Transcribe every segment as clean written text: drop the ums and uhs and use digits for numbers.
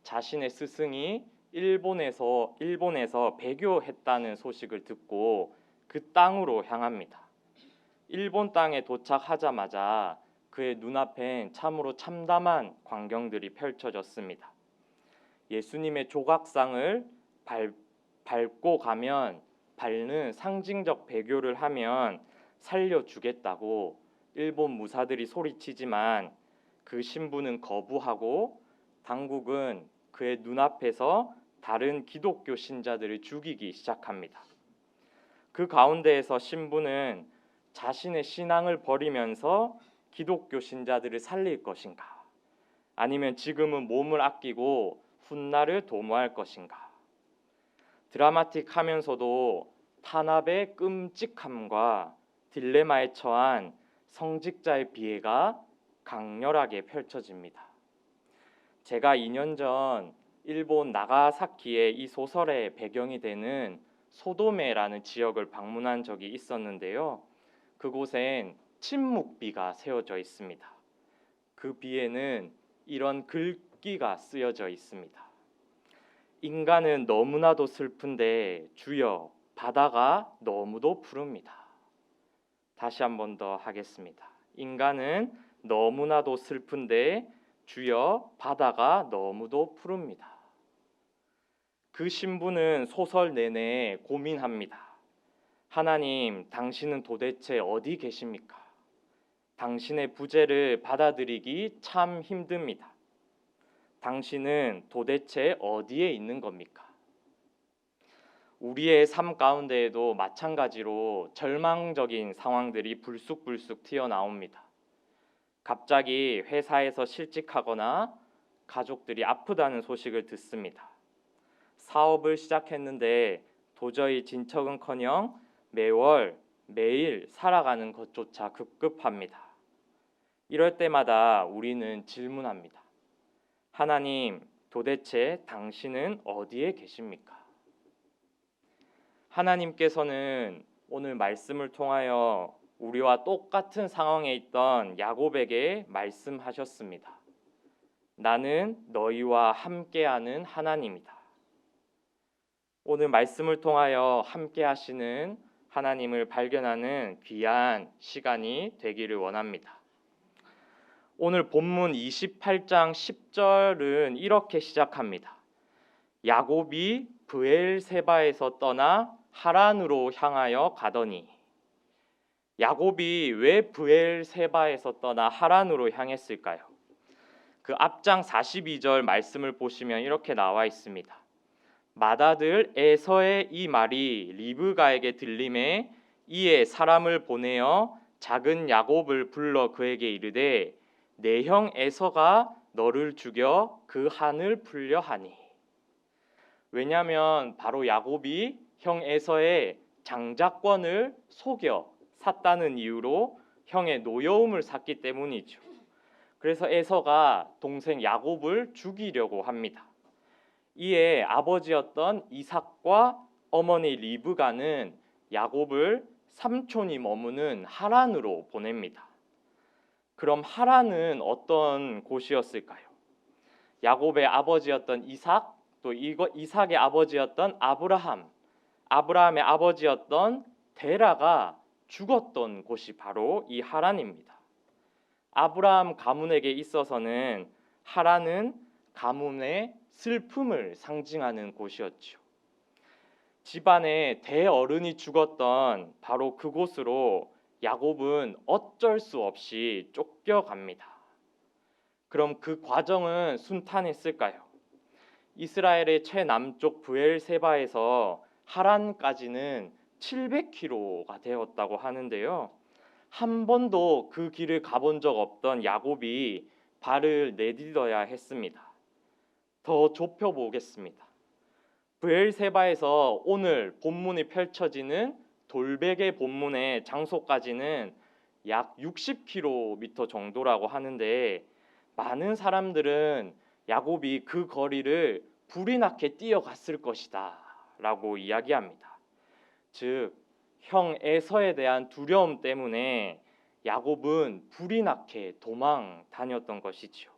자신의 스승이 일본에서 배교했다는 소식을 듣고 그 땅으로 향합니다. 일본 땅에 도착하자마자 그의 눈앞엔 참으로 참담한 광경들이 펼쳐졌습니다. 예수님의 조각상을 밟고 가면, 밟는 상징적 배교를 하면 살려주겠다고 일본 무사들이 소리치지만 그 신부는 거부하고 당국은 그의 눈앞에서 다른 기독교 신자들을 죽이기 시작합니다. 그 가운데에서 신부는 자신의 신앙을 버리면서 기독교 신자들을 살릴 것인가, 아니면 지금은 몸을 아끼고 훗날을 도모할 것인가. 드라마틱하면서도 탄압의 끔찍함과 딜레마에 처한 성직자의 비애가 강렬하게 펼쳐집니다. 제가 2년 전 일본 나가사키의 이 소설의 배경이 되는 소도메라는 지역을 방문한 적이 있었는데요. 그곳엔 침묵비가 세워져 있습니다. 그 비에는 이런 글귀가 쓰여져 있습니다. 인간은 너무나도 슬픈데 주여 바다가 너무도 푸릅니다. 다시 한 번 더 하겠습니다. 인간은 너무나도 슬픈데 주여 바다가 너무도 푸릅니다. 그 신부는 소설 내내 고민합니다. 하나님, 당신은 도대체 어디 계십니까? 당신의 부재를 받아들이기 참 힘듭니다. 당신은 도대체 어디에 있는 겁니까? 우리의 삶 가운데에도 마찬가지로 절망적인 상황들이 불쑥불쑥 튀어나옵니다. 갑자기 회사에서 실직하거나 가족들이 아프다는 소식을 듣습니다. 사업을 시작했는데 도저히 진척은커녕 매월 매일 살아가는 것조차 급급합니다. 이럴 때마다 우리는 질문합니다. 하나님, 도대체 당신은 어디에 계십니까? 하나님께서는 오늘 말씀을 통하여 우리와 똑같은 상황에 있던 야곱에게 말씀하셨습니다. 나는 너희와 함께하는 하나님이다. 오늘 말씀을 통하여 함께 하시는 하나님을 발견하는 귀한 시간이 되기를 원합니다. 오늘 본문 28장 10절은 이렇게 시작합니다. 야곱이 브엘세바에서 떠나 하란으로 향하여 가더니. 야곱이 왜 브엘세바에서 떠나 하란으로 향했을까요? 그 앞장 42절 말씀을 보시면 이렇게 나와 있습니다. 맏아들 에서의 이 말이 리브가에게 들림에 이에 사람을 보내어 작은 야곱을 불러 그에게 이르되 내 형 에서가 너를 죽여 그 한을 풀려 하니. 왜냐하면 바로 야곱이 형 에서의 장자권을 속여 샀다는 이유로 형의 노여움을 샀기 때문이죠. 그래서 에서가 동생 야곱을 죽이려고 합니다. 이에 아버지였던 이삭과 어머니 리브가는 야곱을 삼촌이 머무는 하란으로 보냅니다. 그럼 하란은 어떤 곳이었을까요? 야곱의 아버지였던 이삭, 또 이삭의 아버지였던 아브라함의 아버지였던 데라가 죽었던 곳이 바로 이 하란입니다. 아브라함 가문에게 있어서는 하란은 가문의 슬픔을 상징하는 곳이었죠. 집안의 대어른이 죽었던 바로 그곳으로 야곱은 어쩔 수 없이 쫓겨갑니다. 그럼 그 과정은 순탄했을까요? 이스라엘의 최남쪽 브엘세바에서 하란까지는 700km가 되었다고 하는데요. 한 번도 그 길을 가본 적 없던 야곱이 발을 내딛어야 했습니다. 더 좁혀보겠습니다. 브엘세바에서 오늘 본문이 펼쳐지는 돌베개 본문의 장소까지는 약 60km 정도라고 하는데 많은 사람들은 야곱이 그 거리를 불이 나게 뛰어갔을 것이다 라고 이야기합니다. 즉, 형 에서에 대한 두려움 때문에 야곱은 불이 나게 도망 다녔던 것이지요.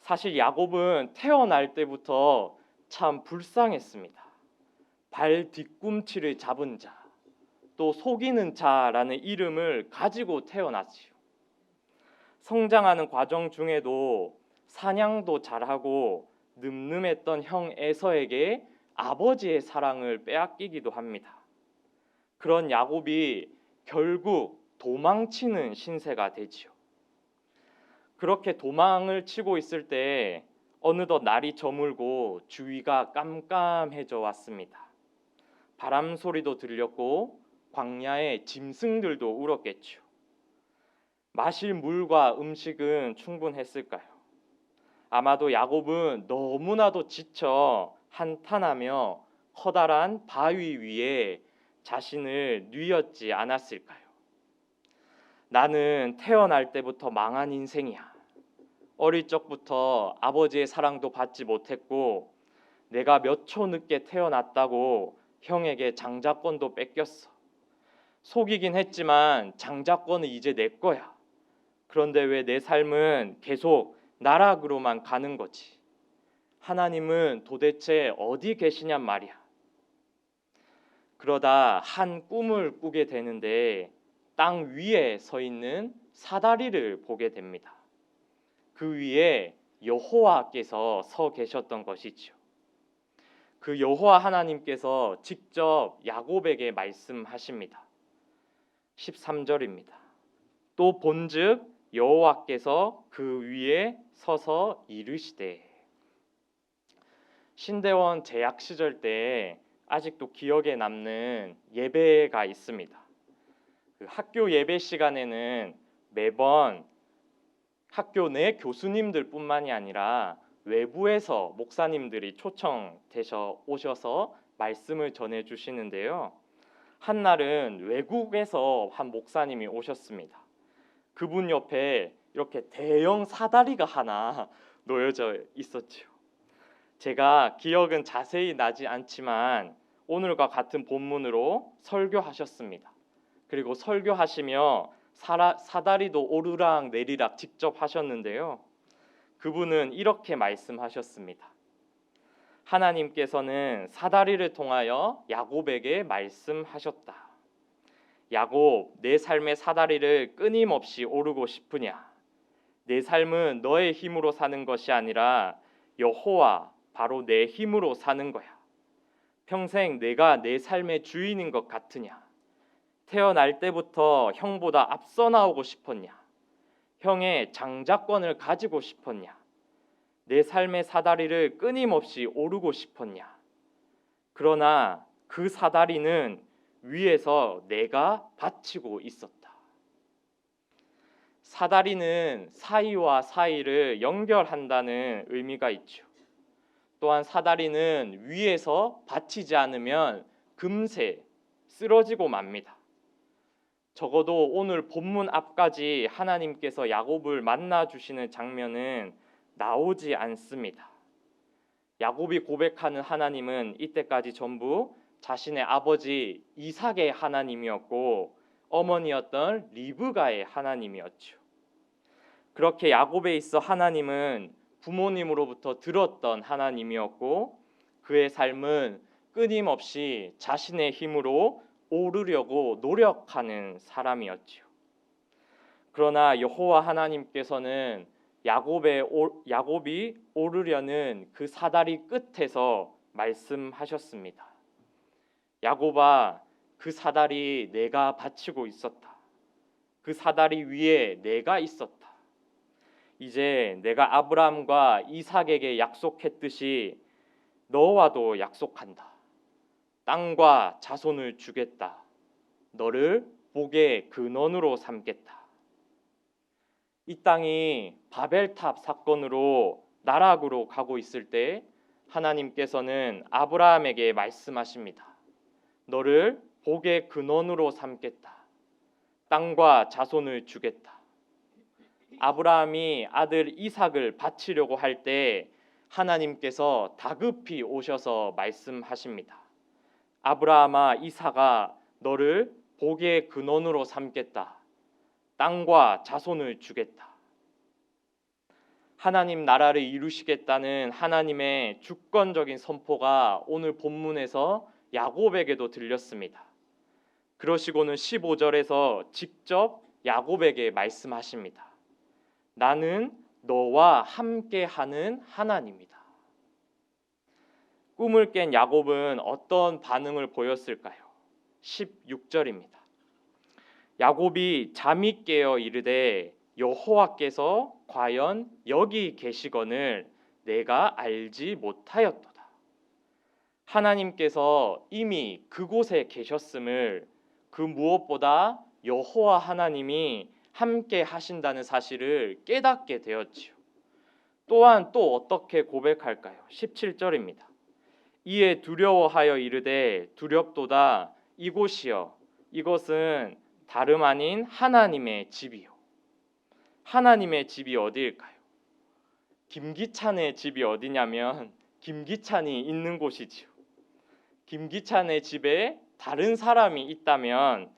사실 야곱은 태어날 때부터 참 불쌍했습니다. 발 뒤꿈치를 잡은 자, 또 속이는 자라는 이름을 가지고 태어났지요. 성장하는 과정 중에도 사냥도 잘하고 늠름했던 형 에서에게 아버지의 사랑을 빼앗기기도 합니다. 그런 야곱이 결국 도망치는 신세가 되지요. 그렇게 도망을 치고 있을 때 어느덧 날이 저물고 주위가 깜깜해져 왔습니다. 바람 소리도 들렸고 광야에 짐승들도 울었겠죠. 마실 물과 음식은 충분했을까요? 아마도 야곱은 너무나도 지쳐 한탄하며 커다란 바위 위에 자신을 뉘었지 않았을까요? 나는 태어날 때부터 망한 인생이야. 어릴 적부터 아버지의 사랑도 받지 못했고 내가 몇 초 늦게 태어났다고 형에게 장자권도 뺏겼어. 속이긴 했지만 장자권은 이제 내 거야. 그런데 왜 내 삶은 계속 나락으로만 가는 거지? 하나님은 도대체 어디 계시냔 말이야. 그러다 한 꿈을 꾸게 되는데 땅 위에 서 있는 사다리를 보게 됩니다. 그 위에 여호와께서 서 계셨던 것이죠. 그 여호와 하나님께서 직접 야곱에게 말씀하십니다. 13절입니다. 또 본즉 여호와께서 그 위에 서서 이르시되. 신대원 재학 시절 때 아직도 기억에 남는 예배가 있습니다. 그 학교 예배 시간에는 매번 학교 내 교수님들뿐만이 아니라 외부에서 목사님들이 초청되셔 오셔서 말씀을 전해 주시는데요. 한날은 외국에서 한 목사님이 오셨습니다. 그분 옆에 이렇게 대형 사다리가 하나 놓여져 있었죠. 제가 기억은 자세히 나지 않지만 오늘과 같은 본문으로 설교하셨습니다. 그리고 설교하시며 사다리도 오르락 내리락 직접 하셨는데요. 그분은 이렇게 말씀하셨습니다. 하나님께서는 사다리를 통하여 야곱에게 말씀하셨다. 야곱, 내 삶의 사다리를 끊임없이 오르고 싶으냐? 내 삶은 너의 힘으로 사는 것이 아니라 여호와, 바로 내 힘으로 사는 거야. 평생 내가 내 삶의 주인인 것 같으냐? 태어날 때부터 형보다 앞서 나오고 싶었냐? 형의 장자권을 가지고 싶었냐? 내 삶의 사다리를 끊임없이 오르고 싶었냐? 그러나 그 사다리는 위에서 내가 받치고 있었다. 사다리는 사이와 사이를 연결한다는 의미가 있죠. 또한 사다리는 위에서 받치지 않으면 금세 쓰러지고 맙니다. 적어도 오늘 본문 앞까지 하나님께서 야곱을 만나 주시는 장면은 나오지 않습니다. 야곱이 고백하는 하나님은 이때까지 전부 자신의 아버지 이삭의 하나님이었고 어머니였던 리브가의 하나님이었죠. 그렇게 야곱에 있어 하나님은 부모님으로부터 들었던 하나님이었고 그의 삶은 끊임없이 자신의 힘으로 오르려고 노력하는 사람이었죠. 그러나 여호와 하나님께서는 야곱이 오르려는 그 사다리 끝에서 말씀하셨습니다. 야곱아, 그 사다리 내가 받치고 있었다. 그 사다리 위에 내가 있었다. 이제 내가 아브라함과 이삭에게 약속했듯이 너와도 약속한다. 땅과 자손을 주겠다. 너를 복의 근원으로 삼겠다. 이 땅이 바벨탑 사건으로 나락으로 가고 있을 때 하나님께서는 아브라함에게 말씀하십니다. 너를 복의 근원으로 삼겠다. 땅과 자손을 주겠다. 아브라함이 아들 이삭을 바치려고 할 때 하나님께서 다급히 오셔서 말씀하십니다. 아브라함아, 이삭아, 너를 복의 근원으로 삼겠다. 땅과 자손을 주겠다. 하나님 나라를 이루시겠다는 하나님의 주권적인 선포가 오늘 본문에서 야곱에게도 들렸습니다. 그러시고는 15절에서 직접 야곱에게 말씀하십니다. 나는 너와 함께하는 하나님이다. 꿈을 깬 야곱은 어떤 반응을 보였을까요? 16절입니다. 야곱이 잠이 깨어 이르되 여호와께서 과연 여기 계시거늘 내가 알지 못하였도다. 하나님께서 이미 그곳에 계셨음을, 그 무엇보다 여호와 하나님이 함께 하신다는 사실을 깨닫게 되었지요. 또한 또 어떻게 고백할까요? 17절입니다. 이에 두려워하여 이르되 두렵도다. 이곳이여 이것은 다름 아닌 하나님의 집이요. 하나님의 집이 어디일까요? 김기찬의 집이 어디냐면 김기찬이 있는 곳이지요. 김기찬의 집에 다른 사람이 있다면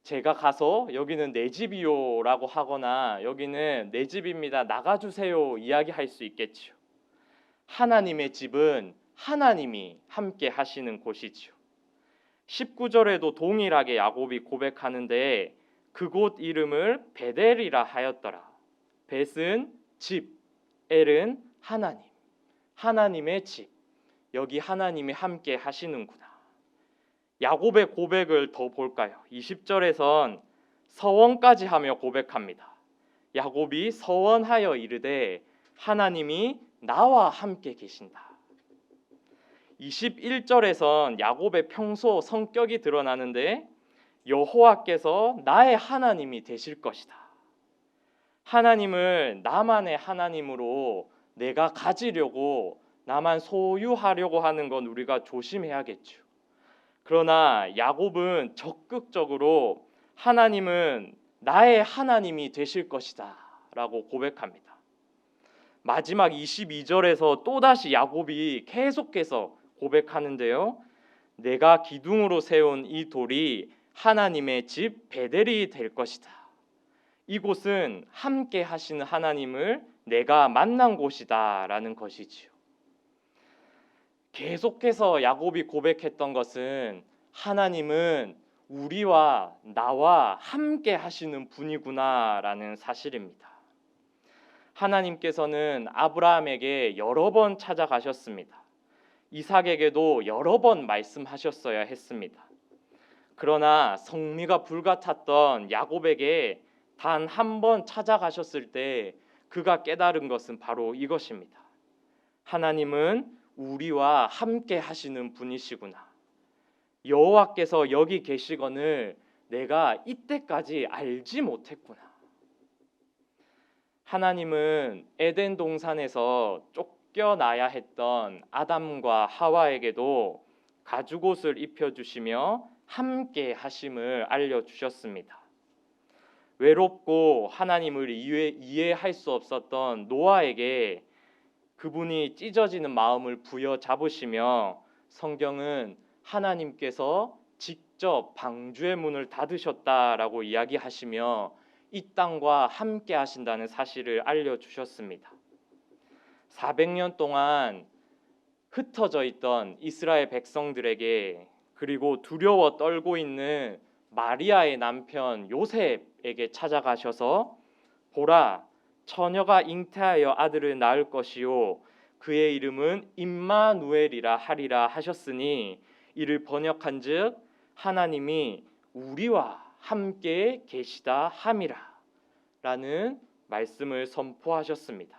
제가 가서 여기는 내 집이요 라고 하거나 여기는 내 집입니다 나가주세요 이야기할 수 있겠지요. 하나님의 집은 하나님이 함께 하시는 곳이지요. 19절에도 동일하게 야곱이 고백하는데 그곳 이름을 베델이라 하였더라. 벳은 집, 엘은 하나님, 하나님의 집. 여기 하나님이 함께 하시는구나. 야곱의 고백을 더 볼까요? 20절에선 서원까지 하며 고백합니다. 야곱이 서원하여 이르되 하나님이 나와 함께 계신다. 21절에선 야곱의 평소 성격이 드러나는데 여호와께서 나의 하나님이 되실 것이다. 하나님을 나만의 하나님으로 내가 가지려고 나만 소유하려고 하는 건 우리가 조심해야겠죠. 그러나 야곱은 적극적으로 하나님은 나의 하나님이 되실 것이다 라고 고백합니다. 마지막 22절에서 또다시 야곱이 계속해서 고백하는데요. 내가 기둥으로 세운 이 돌이 하나님의 집 베델이 될 것이다. 이곳은 함께 하시는 하나님을 내가 만난 곳이다 라는 것이지요. 계속해서 야곱이 고백했던 것은 하나님은 우리와 나와 함께 하시는 분이구나 라는 사실입니다. 하나님께서는 아브라함에게 여러 번 찾아가셨습니다. 이삭에게도 여러 번 말씀하셨어야 했습니다. 그러나 성미가 불같았던 야곱에게 단 한 번 찾아가셨을 때 그가 깨달은 것은 바로 이것입니다. 하나님은 우리와 함께 하시는 분이시구나. 여호와께서 여기 계시거늘 내가 이때까지 알지 못했구나. 하나님은 에덴 동산에서 쫓겨나야 했던 아담과 하와에게도 가죽옷을 입혀주시며 함께 하심을 알려주셨습니다. 외롭고 하나님을 이해할 수 없었던 노아에게 그분이 찢어지는 마음을 부여잡으시며 성경은 하나님께서 직접 방주의 문을 닫으셨다라고 이야기하시며 이 땅과 함께 하신다는 사실을 알려주셨습니다. 400년 동안 흩어져 있던 이스라엘 백성들에게, 그리고 두려워 떨고 있는 마리아의 남편 요셉에게 찾아가셔서 보라 처녀가 잉태하여 아들을 낳을 것이요 그의 이름은 임마누엘이라 하리라 하셨으니 이를 번역한즉 하나님이 우리와 함께 계시다 함이라 라는 말씀을 선포하셨습니다.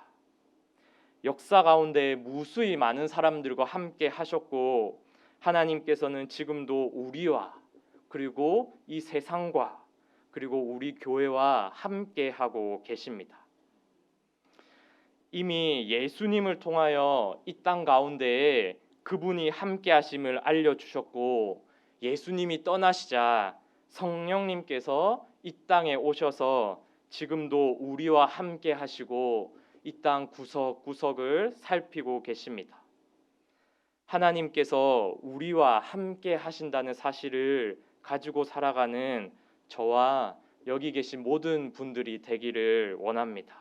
역사 가운데 무수히 많은 사람들과 함께 하셨고 하나님께서는 지금도 우리와 그리고 이 세상과 그리고 우리 교회와 함께 하고 계십니다. 이미 예수님을 통하여 이 땅 가운데에 그분이 함께 하심을 알려주셨고 예수님이 떠나시자 성령님께서 이 땅에 오셔서 지금도 우리와 함께 하시고 이 땅 구석구석을 살피고 계십니다. 하나님께서 우리와 함께 하신다는 사실을 가지고 살아가는 저와 여기 계신 모든 분들이 되기를 원합니다.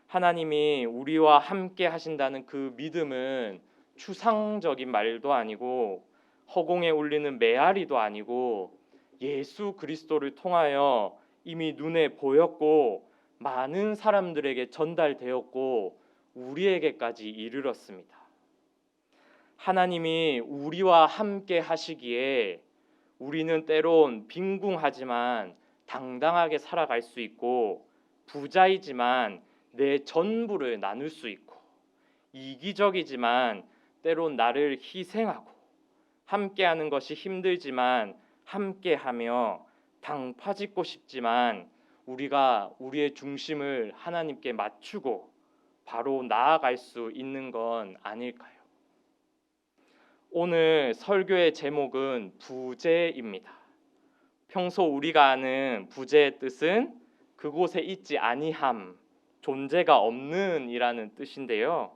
하나님이 우리와 함께 하신다는 그 믿음은 추상적인 말도 아니고 허공에 울리는 메아리도 아니고 예수 그리스도를 통하여 이미 눈에 보였고 많은 사람들에게 전달되었고 우리에게까지 이르렀습니다. 하나님이 우리와 함께 하시기에 우리는 때론 빈궁하지만 당당하게 살아갈 수 있고 부자이지만 내 전부를 나눌 수 있고 이기적이지만 때론 나를 희생하고 함께하는 것이 힘들지만 함께하며 당파짓고 싶지만 우리가 우리의 중심을 하나님께 맞추고 바로 나아갈 수 있는 건 아닐까요? 오늘 설교의 제목은 부재입니다. 평소 우리가 아는 부재의 뜻은 그곳에 있지 아니함, 존재가 없는 이라는 뜻인데요.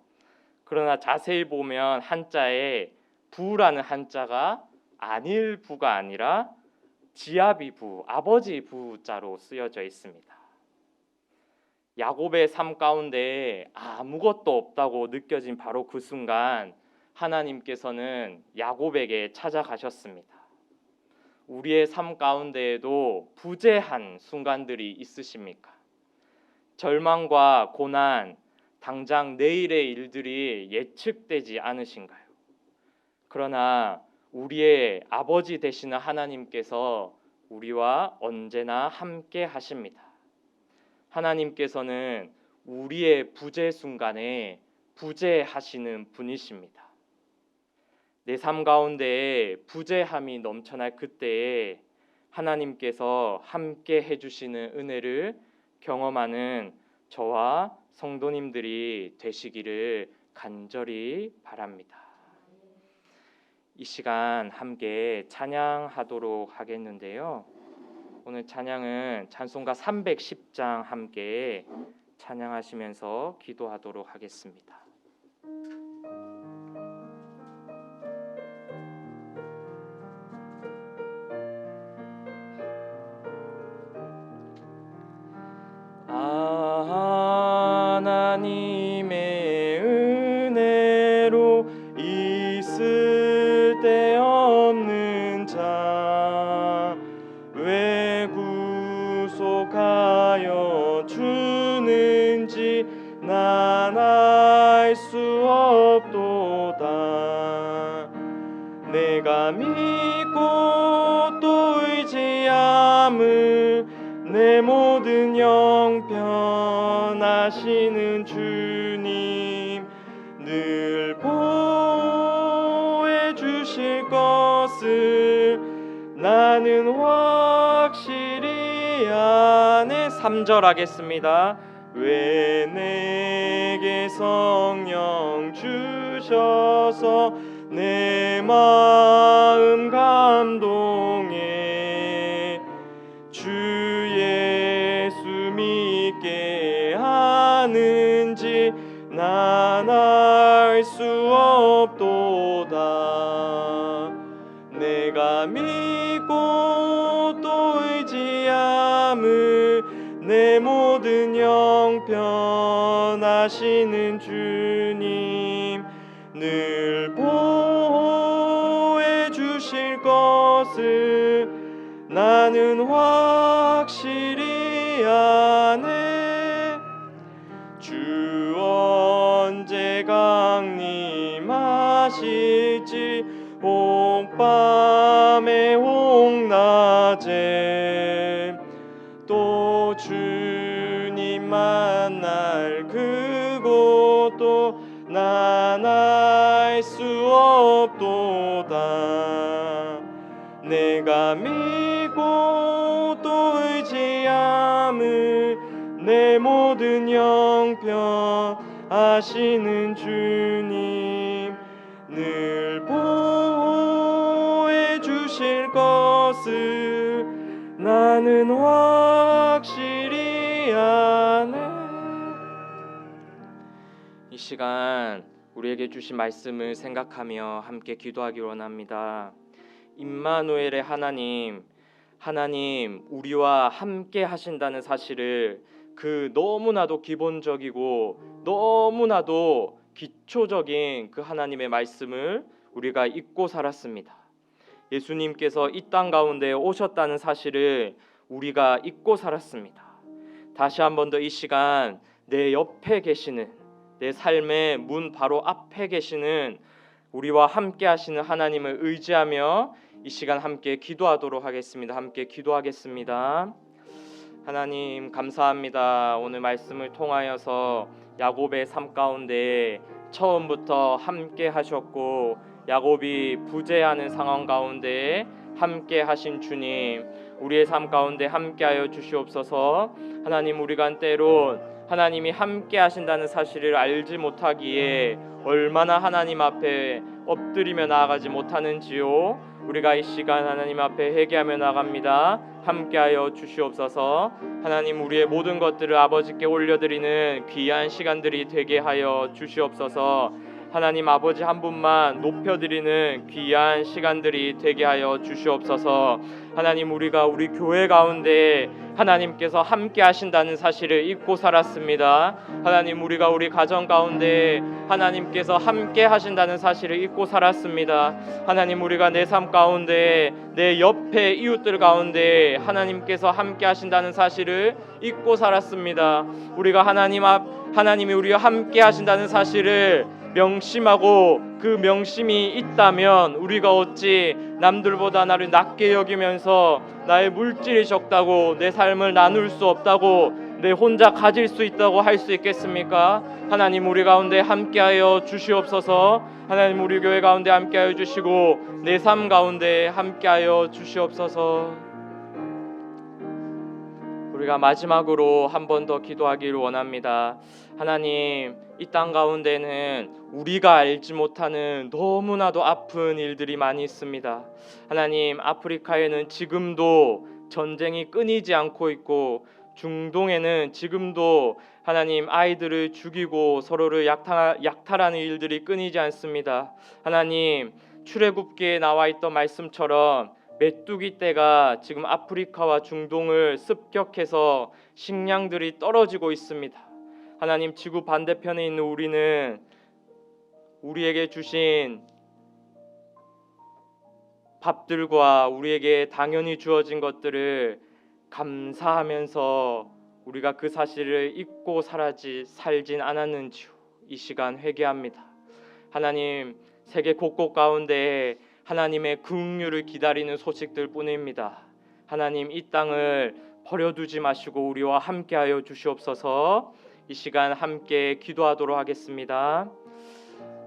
그러나 자세히 보면 한자에 부라는 한자가 아닐 부가 아니라 지아비 부, 아버지 부자로 쓰여져 있습니다. 야곱의 삶 가운데 아무것도 없다고 느껴진 바로 그 순간 하나님께서는 야곱에게 찾아가셨습니다. 우리의 삶 가운데에도 부재한 순간들이 있으십니까? 절망과 고난, 당장 내일의 일들이 예측되지 않으신가요? 그러나 우리의 아버지 되시는 하나님께서 우리와 언제나 함께 하십니다. 하나님께서는 우리의 부재 순간에 부재하시는 분이십니다. 내 삶 가운데 부재함이 넘쳐날 그때에 하나님께서 함께 해주시는 은혜를 경험하는 저와 성도님들이 되시기를 간절히 바랍니다. 이 시간 함께 찬양하도록 하겠는데요. 오늘 찬양은 찬송가 310장 함께 찬양하시면서 기도하도록 하겠습니다. 하나님의 은혜로 있을 데 없는 자 왜 구속하여 주는지 난 알 수 없도다. 내가 믿고 또 의지함을 내 모든 형편하시는 주님 늘 보호해 주실 것을 나는 확실히 아네. 3절 하겠습니다. 왜 내게 성령 주셔서 내 마음 감동해 주 예수 믿게 하는지 난 알 수 없도다. 내가 믿고 또 의지함을 내 모든 형편하시는 주님 늘 보호해 주실 것을 나는 확실히 아네. 주 언제 강림하실지 혹밤에 혹낮에 또 주님 만날 그곳도 난 알 수 없도다. 내가 믿고 또 의지함을 내 모든 형편하시는 주님 늘 보호해 주실 것을 나는 확실히 아네. 이 시간 우리에게 주신 말씀을 생각하며 함께 기도하기 원합니다. 임마누엘의 하나님, 하나님 우리와 함께 하신다는 사실을 그 너무나도 기본적이고 너무나도 기초적인 그 하나님의 말씀을 우리가 잊고 살았습니다. 예수님께서 이 땅 가운데 오셨다는 사실을 우리가 잊고 살았습니다. 다시 한 번 더 이 시간 내 옆에 계시는, 내 삶의 문 바로 앞에 계시는 우리와 함께 하시는 하나님을 의지하며 이 시간 함께 기도하도록 하겠습니다. 함께 기도하겠습니다. 하나님 감사합니다. 오늘 말씀을 통하여서 야곱의 삶 가운데 처음부터 함께 하셨고 야곱이 부재하는 상황 가운데 함께 하신 주님, 우리의 삶 가운데 함께하여 주시옵소서. 하나님, 우리가 때론 하나님이 함께 하신다는 사실을 알지 못하기에 얼마나 하나님 앞에 엎드리며 나아가지 못하는지요. 우리가 이 시간 하나님 앞에 회개하며 나갑니다. 함께하여 주시옵소서. 하나님, 우리의 모든 것들을 아버지께 올려드리는 귀한 시간들이 되게 하여 주시옵소서. 하나님 아버지 한 분만 높여드리는 귀한 시간들이 되게 하여 주시옵소서. 하나님, 우리가 우리 교회 가운데 하나님께서 함께 하신다는 사실을 잊고 살았습니다. 하나님, 우리가 우리 가정 가운데 하나님께서 함께 하신다는 사실을 잊고 살았습니다. 하나님, 우리가 내 삶 가운데 내 옆에 이웃들 가운데 하나님께서 함께 하신다는 사실을 잊고 살았습니다. 우리가 하나님이 우리와 함께 하신다는 사실을 명심하고 그 명심이 있다면 우리가 어찌 남들보다 나를 낮게 여기면서 나의 물질이 적다고, 내 삶을 나눌 수 없다고, 내 혼자 가질 수 있다고 할 수 있겠습니까? 하나님, 우리 가운데 함께하여 주시옵소서. 하나님, 우리 교회 가운데 함께하여 주시고 내 삶 가운데 함께하여 주시옵소서. 우리가 마지막으로 한 번 더 기도하기를 원합니다. 하나님, 이 땅 가운데는 우리가 알지 못하는 너무나도 아픈 일들이 많이 있습니다. 하나님, 아프리카에는 지금도 전쟁이 끊이지 않고 있고 중동에는 지금도 하나님 아이들을 죽이고 서로를 약탈하는 일들이 끊이지 않습니다. 하나님, 출애굽기에 나와 있던 말씀처럼 메뚜기 떼가 지금 아프리카와 중동을 습격해서 식량들이 떨어지고 있습니다. 하나님, 지구 반대편에 있는 우리는 우리에게 주신 밥들과 우리에게 당연히 주어진 것들을 감사하면서 우리가 그 사실을 잊고 살진 않았는지요. 이 시간 회개합니다. 하나님, 세계 곳곳 가운데 하나님의 긍휼을 기다리는 소식들 뿐입니다. 하나님, 이 땅을 버려두지 마시고 우리와 함께하여 주시옵소서. 이 시간 함께 기도하도록 하겠습니다.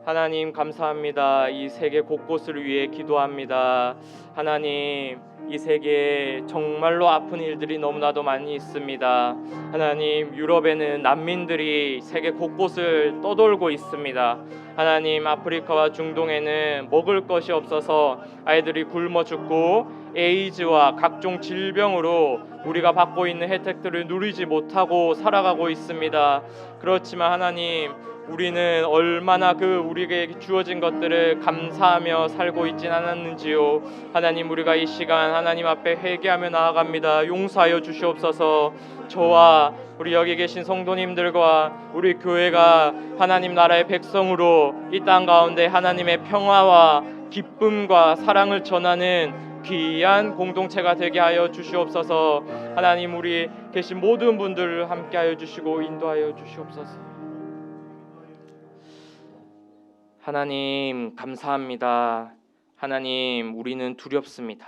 하나님 감사합니다. 이 세계 곳곳을 위해 기도합니다. 하나님, 이 세계에 정말로 아픈 일들이 너무나도 많이 있습니다. 하나님, 유럽에는 난민들이 세계 곳곳을 떠돌고 있습니다. 하나님, 아프리카와 중동에는 먹을 것이 없어서 아이들이 굶어 죽고 에이즈와 각종 질병으로 우리가 받고 있는 혜택들을 누리지 못하고 살아가고 있습니다. 그렇지만 하나님, 우리는 얼마나 그 우리에게 주어진 것들을 감사하며 살고 있진 않았는지요. 하나님, 우리가 이 시간 하나님 앞에 회개하며 나아갑니다. 용서하여 주시옵소서. 저와 우리 여기 계신 성도님들과 우리 교회가 하나님 나라의 백성으로 이 땅 가운데 하나님의 평화와 기쁨과 사랑을 전하는 귀한 공동체가 되게 하여 주시옵소서. 하나님, 우리 계신 모든 분들을 함께하여 주시고 인도하여 주시옵소서. 하나님 감사합니다. 하나님, 우리는 두렵습니다.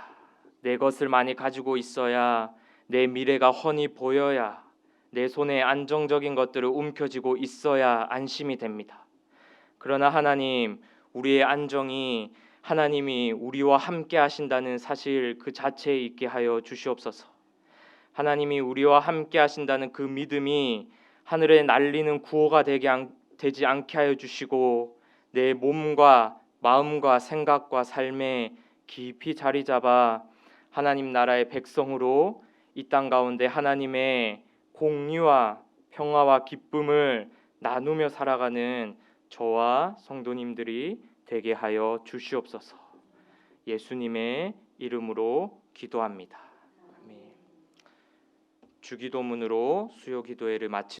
내 것을 많이 가지고 있어야, 내 미래가 훤히 보여야, 내 손에 안정적인 것들을 움켜쥐고 있어야 안심이 됩니다. 그러나 하나님, 우리의 안정이 하나님이 우리와 함께 하신다는 사실 그 자체에 있게 하여 주시옵소서. 하나님이 우리와 함께 하신다는 그 믿음이 하늘에 날리는 구호가 되지 않게 하여 주시고 내 몸과 마음과 생각과 삶에 깊이 자리 잡아 하나님 나라의 백성으로 이 땅 가운데 하나님의 공의와 평화와 기쁨을 나누며 살아가는 저와 성도님들이 되게 하여 주시옵소서. 예수님의 이름으로 기도합니다. 아멘. 주기도문으로 수요 기도회를 마치